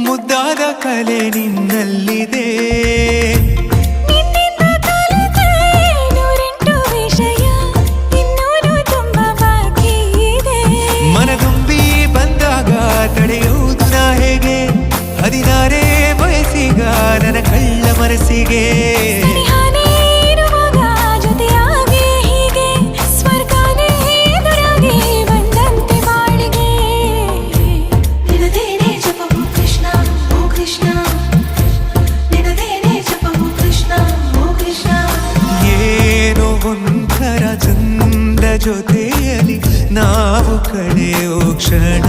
ಮುದ್ದಾದ ಕಲೆ ನಿನ್ನಲ್ಲಿದೆ. ಮನದುಂಬಿ ಬಂದಾಗ ತಡೆಯುವುದು ನಾ ಹೇಗೆ, 16 ವಯಸ್ಸಿಗ ನನ್ನ ಕಳ್ಳ ಮನಸ್ಸಿಗೆ. ಏನೋ ಒಂಥರ ಚಂದ ಜೊತೆಯಲ್ಲಿ ನಾವು ಕಳೆಯೋ ಕ್ಷಣ.